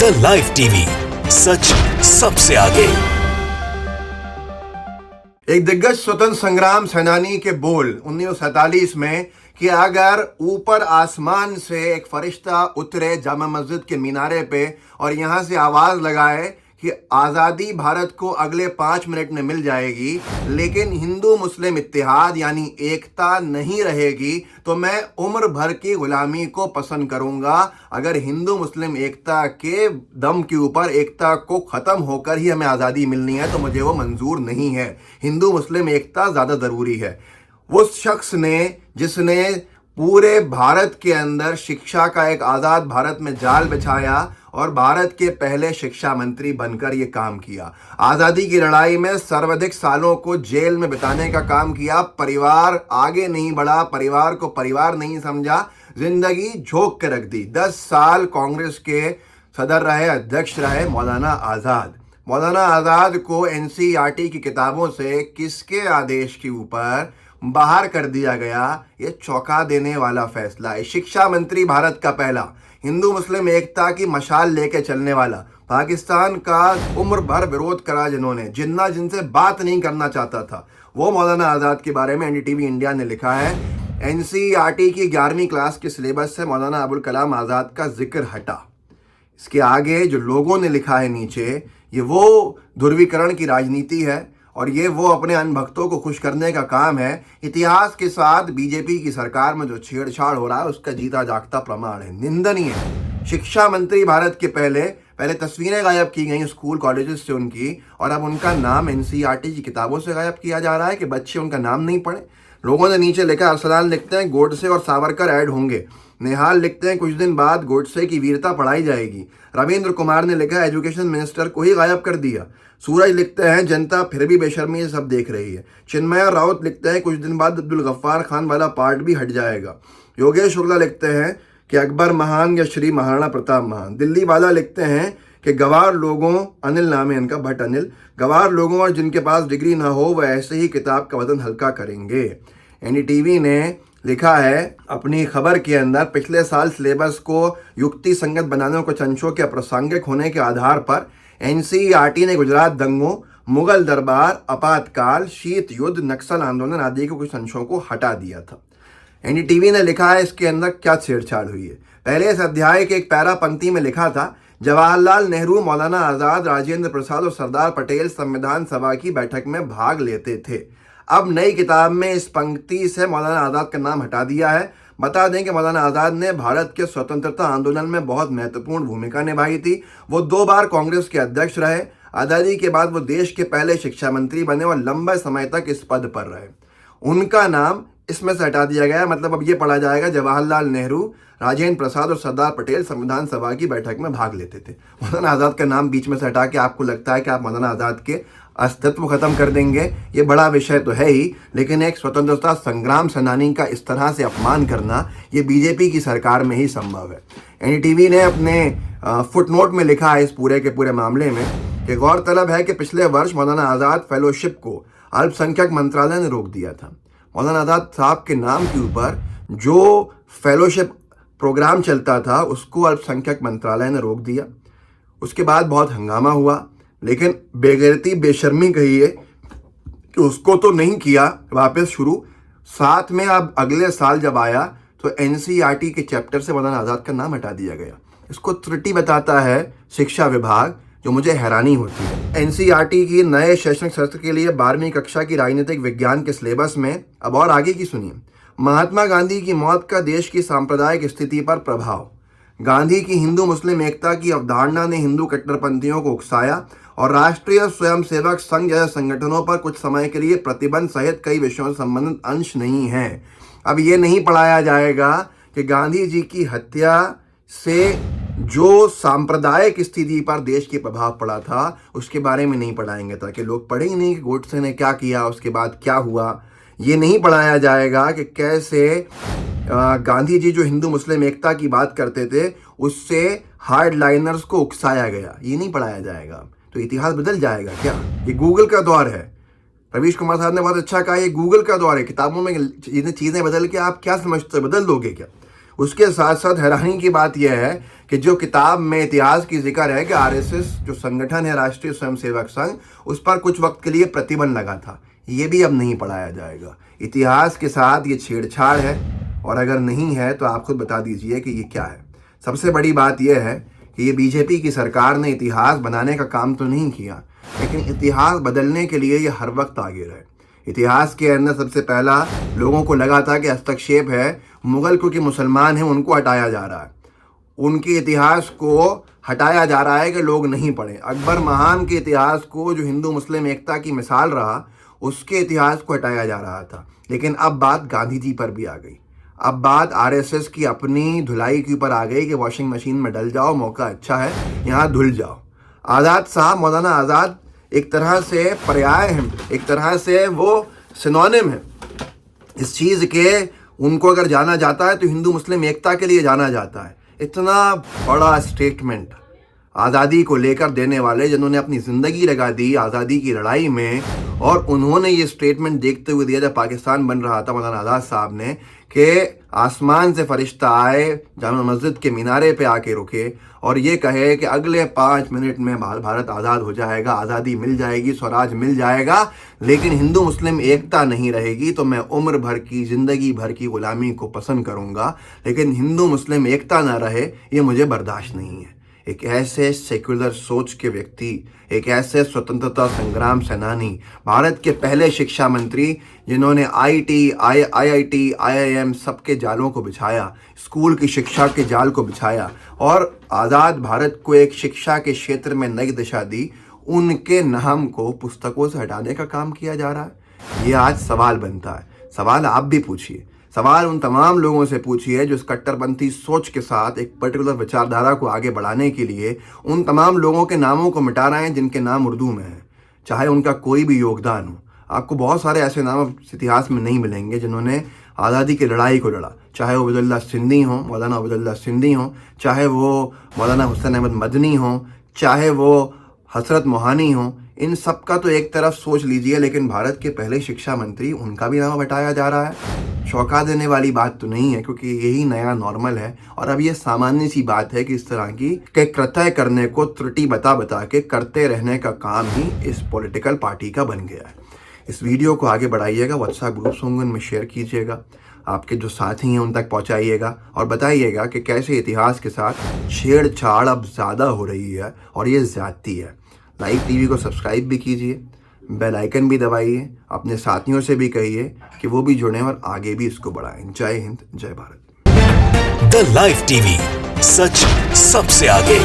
The live TV, सच सबसे आगे। एक दिग्गज स्वतंत्र संग्राम सेनानी के बोल 1947 में कि अगर ऊपर आसमान से एक फरिश्ता उतरे जामा मस्जिद के मीनारे पे और यहां से आवाज लगाए कि आज़ादी भारत को अगले 5 मिनट में मिल जाएगी, लेकिन हिंदू मुस्लिम इत्तेहाद यानी एकता नहीं रहेगी, तो मैं उम्र भर की गुलामी को पसंद करूंगा। अगर हिंदू मुस्लिम एकता के दम के ऊपर एकता को ख़त्म होकर ही हमें आज़ादी मिलनी है तो मुझे वो मंजूर नहीं है। हिंदू मुस्लिम एकता ज़्यादा ज़रूरी है। उस शख्स ने जिसने पूरे भारत के अंदर शिक्षा का एक आज़ाद भारत में जाल बिछाया और भारत के पहले शिक्षा मंत्री बनकर ये काम किया। आज़ादी की लड़ाई में सर्वाधिक सालों को जेल में बिताने का काम किया। परिवार आगे नहीं बढ़ा, परिवार को परिवार नहीं समझा, जिंदगी झोंक के रख दी। 10 साल कांग्रेस के सदर रहे, अध्यक्ष रहे मौलाना आज़ाद। मौलाना आज़ाद को एनसीईआरटी की किताबों से किसके आदेश के ऊपर बाहर कर दिया गया, ये चौंका देने वाला फैसला है। शिक्षा मंत्री भारत का पहला, हिंदू मुस्लिम एकता की मशाल लेके चलने वाला, पाकिस्तान का उम्र भर विरोध करा जिनसे बात नहीं करना चाहता था, वो मौलाना आज़ाद के बारे में एनडीटीवी इंडिया ने लिखा है। एनसीईआरटी की 11वीं क्लास के सिलेबस से मौलाना अबुल कलाम आज़ाद का जिक्र हटा। इसके आगे जो लोगों ने लिखा है नीचे, ये वो ध्रुवीकरण की राजनीति है और ये वो अपने अनभक्तों को खुश करने का काम है। इतिहास के साथ बीजेपी की सरकार में जो छेड़छाड़ हो रहा है उसका जीता जागता प्रमाण है, निंदनीय है। शिक्षा मंत्री भारत के पहले तस्वीरें गायब की गई स्कूल कॉलेजेस से उनकी, और अब उनका नाम एनसीईआरटी की किताबों से गायब किया जा रहा है कि बच्चे उनका नाम नहीं पढ़े। लोगों ने नीचे लिखा, अरसलान लिखते हैं गोडसे और सावरकर ऐड होंगे। निहाल लिखते हैं कुछ दिन बाद गोडसे की वीरता पढ़ाई जाएगी। रविंद्र कुमार ने लिखा, एजुकेशन मिनिस्टर को ही गायब कर दिया। सूरज लिखते हैं जनता फिर भी बेशर्मी से सब देख रही है। चिन्मय राउत लिखते हैं कुछ दिन बाद अब्दुल गफ्फार खान वाला पार्ट भी हट जाएगा। योगेश शुक्ला लिखते हैं कि अकबर महान या श्री महाराणा प्रताप महान। दिल्ली वाला लिखते हैं कि गवार लोगों, अनिल नाम है इनका, भट्ट अनिल, गवार लोगों और जिनके पास डिग्री ना हो वह ऐसे ही किताब का वजन हल्का करेंगे। एनडीटीवी ने लिखा है अपनी खबर के अंदर, पिछले साल सिलेबस को युक्ति संगत बनाने को चंचों के अप्रासंगिक होने के आधार पर एनसीईआरटी ने गुजरात दंगों, मुगल दरबार, आपातकाल, शीत युद्ध, नक्सल आंदोलन आदि के कुछ अंशों को हटा दिया था। एनडीटीवी ने लिखा है इसके अंदर क्या छेड़छाड़ हुई है। पहले इस अध्याय के एक पैरा पंक्ति में लिखा था, जवाहरलाल नेहरू, मौलाना आज़ाद, राजेंद्र प्रसाद और सरदार पटेल संविधान सभा की बैठक में भाग लेते थे। अब नई किताब में इस पंक्ति से मौलाना आज़ाद का नाम हटा दिया है। बता दें कि मौलाना आज़ाद ने भारत के स्वतंत्रता आंदोलन में बहुत महत्वपूर्ण भूमिका निभाई थी। वो 2 बार कांग्रेस के अध्यक्ष रहे। आज़ादी के बाद वो देश के पहले शिक्षा मंत्री बने और लंबे समय तक इस पद पर रहे। उनका नाम इसमें से हटा दिया गया, मतलब अब ये पढ़ा जाएगा जवाहरलाल नेहरू, राजेंद्र प्रसाद और सरदार पटेल संविधान सभा की बैठक में भाग लेते थे। मौलाना आज़ाद का नाम बीच में से हटा के आपको लगता है कि आप मौलाना आज़ाद के अस्तित्व खत्म कर देंगे, ये बड़ा विषय तो है ही, लेकिन एक स्वतंत्रता संग्राम सेनानी का इस तरह से अपमान करना ये बीजेपी की सरकार में ही संभव है। एनडीटीवी ने अपने फुटनोट में लिखा है इस पूरे के पूरे मामले में कि गौरतलब है कि पिछले वर्ष मौलाना आज़ाद फेलोशिप को अल्पसंख्यक मंत्रालय ने रोक दिया था। मौलाना आज़ाद साहब के नाम के ऊपर जो फेलोशिप प्रोग्राम चलता था उसको अल्पसंख्यक मंत्रालय ने रोक दिया। उसके बाद बहुत हंगामा हुआ, लेकिन बेगैरती बेशर्मी कही है कि उसको तो नहीं किया वापस शुरू। साथ में अब अगले साल जब आया तो एनसीईआरटी के चैप्टर से मौलाना आज़ाद का नाम हटा दिया गया। इसको त्रुटि बताता है शिक्षा विभाग, जो मुझे हैरानी होती है। एनसीईआरटी की नए शैक्षणिक सत्र के लिए 12वीं कक्षा की राजनीतिक विज्ञान के सिलेबस में अब और आगे की सुनिए। महात्मा गांधी की मौत का देश की सांप्रदायिक स्थिति पर प्रभाव। गांधी की हिंदू मुस्लिम एकता की अवधारणा ने हिंदू कट्टरपंथियों को उकसाया और राष्ट्रीय स्वयंसेवक संघ जैसे संगठनों पर कुछ समय के लिए प्रतिबंध सहित कई विषयों से संबंधित अंश नहीं है। अब ये नहीं पढ़ाया जाएगा कि गांधी जी की हत्या से जो सांप्रदायिक स्थिति पर देश के प्रभाव पड़ा था उसके बारे में नहीं पढ़ाएंगे, ताकि लोग पढ़े ही नहीं कि गोडसे ने क्या किया, उसके बाद क्या हुआ। ये नहीं पढ़ाया जाएगा कि कैसे गांधी जी जो हिंदू मुस्लिम एकता की बात करते थे उससे हार्ड लाइनर्स को उकसाया गया, ये नहीं पढ़ाया जाएगा। तो इतिहास बदल जाएगा क्या? ये गूगल का दौर है। रवीश कुमार साहब ने बहुत अच्छा कहा, ये गूगल का दौर है। किताबों में चीज़ें बदल के आप क्या समझते हो, बदल दोगे क्या? उसके साथ साथ हैरानी की बात यह है कि जो किताब में इतिहास की जिक्र है कि आरएसएस जो संगठन है, राष्ट्रीय स्वयंसेवक संघ, उस पर कुछ वक्त के लिए प्रतिबंध लगा था, ये भी अब नहीं पढ़ाया जाएगा। इतिहास के साथ ये छेड़छाड़ है, और अगर नहीं है तो आप खुद बता दीजिए कि ये क्या है। सबसे बड़ी बात यह है कि ये बीजेपी की सरकार ने इतिहास बनाने का काम तो नहीं किया, लेकिन इतिहास बदलने के लिए ये हर वक्त आगे रहे। इतिहास के अंदर सबसे पहला लोगों को लगा था कि हस्तक्षेप है, मुगल क्योंकि मुसलमान हैं उनको हटाया जा रहा है, उनके इतिहास को हटाया जा रहा है कि लोग नहीं पढ़ें। अकबर महान के इतिहास को, जो हिंदू मुस्लिम एकता की मिसाल रहा, उसके इतिहास को हटाया जा रहा था। लेकिन अब बात गांधी जी पर भी आ गई, अब बात आरएसएस की अपनी धुलाई के ऊपर आ गई कि वॉशिंग मशीन में डल जाओ, मौका अच्छा है, यहाँ धुल जाओ। आज़ाद साहब, मौलाना आज़ाद एक तरह से पर्याय हैं, एक तरह से वो सिनोनिम है इस चीज़ के। उनको अगर जाना जाता है तो हिंदू मुस्लिम एकता के लिए जाना जाता है। इतना बड़ा स्टेटमेंट आज़ादी को लेकर देने वाले, जिन्होंने अपनी ज़िंदगी लगा दी आज़ादी की लड़ाई में, और उन्होंने ये स्टेटमेंट देखते हुए दिया जब पाकिस्तान बन रहा था, मौलाना आज़ाद साहब ने, कि आसमान से फरिश्ता आए, जामा मस्जिद के मीनारे पे आके रुके और ये कहे कि अगले 5 मिनट में भारत आज़ाद हो जाएगा, आज़ादी मिल जाएगी, स्वराज मिल जाएगा, लेकिन हिंदू मुस्लिम एकता नहीं रहेगी तो मैं उम्र भर की, ज़िंदगी भर की ग़ुलामी को पसंद करूँगा, लेकिन हिंदू मुस्लिम एकता ना रहे ये मुझे बर्दाश्त नहीं है। एक ऐसे सेक्युलर सोच के व्यक्ति, एक ऐसे स्वतंत्रता संग्राम सेनानी, भारत के पहले शिक्षा मंत्री, जिन्होंने आईआईटी, आईआईएम सबके जालों को बिछाया, स्कूल की शिक्षा के जाल को बिछाया और आज़ाद भारत को एक शिक्षा के क्षेत्र में नई दिशा दी, उनके नाम को पुस्तकों से हटाने का काम किया जा रहा है। ये आज सवाल बनता है। सवाल आप भी पूछिए, सवाल उन तमाम लोगों से पूछिए जो इस कट्टरपंथी सोच के साथ एक पर्टिकुलर विचारधारा को आगे बढ़ाने के लिए उन तमाम लोगों के नामों को मिटा रहे हैं जिनके नाम उर्दू में हैं, चाहे उनका कोई भी योगदान हो। आपको बहुत सारे ऐसे नाम इतिहास में नहीं मिलेंगे जिन्होंने आज़ादी की लड़ाई को लड़ा, चाहे वो अब्दुल्ला सिंधी हो, मौलाना अब्दुल्ला सिंधी हो, चाहे वो मौलाना हुसैन अहमद मदनी हो, चाहे वो हसरत मोहानी हो। इन सब का तो एक तरफ सोच लीजिए, लेकिन भारत के पहले शिक्षा मंत्री, उनका भी नाम हटाया जा रहा है। चौंका देने वाली बात तो नहीं है, क्योंकि यही नया नॉर्मल है और अब ये सामान्य सी बात है कि इस तरह की कृत्य करने को त्रुटि बता बता के करते रहने का काम ही इस पॉलिटिकल पार्टी का बन गया है। इस वीडियो को आगे बढ़ाइएगा, व्हाट्सएप ग्रुप्स होंगे उनमें शेयर कीजिएगा, आपके जो साथी हैं उन तक पहुंचाइएगा और बताइएगा कि कैसे इतिहास के साथ छेड़छाड़ अब ज़्यादा हो रही है और ये ज़्यादती है। लाइव टीवी को सब्सक्राइब भी कीजिए, बेल आइकन भी दबाइए, अपने साथियों से भी कहिए कि वो भी जुड़ें और आगे भी इसको बढ़ाएं। जय हिंद, जय भारत। द लाइव टीवी, सच सबसे आगे।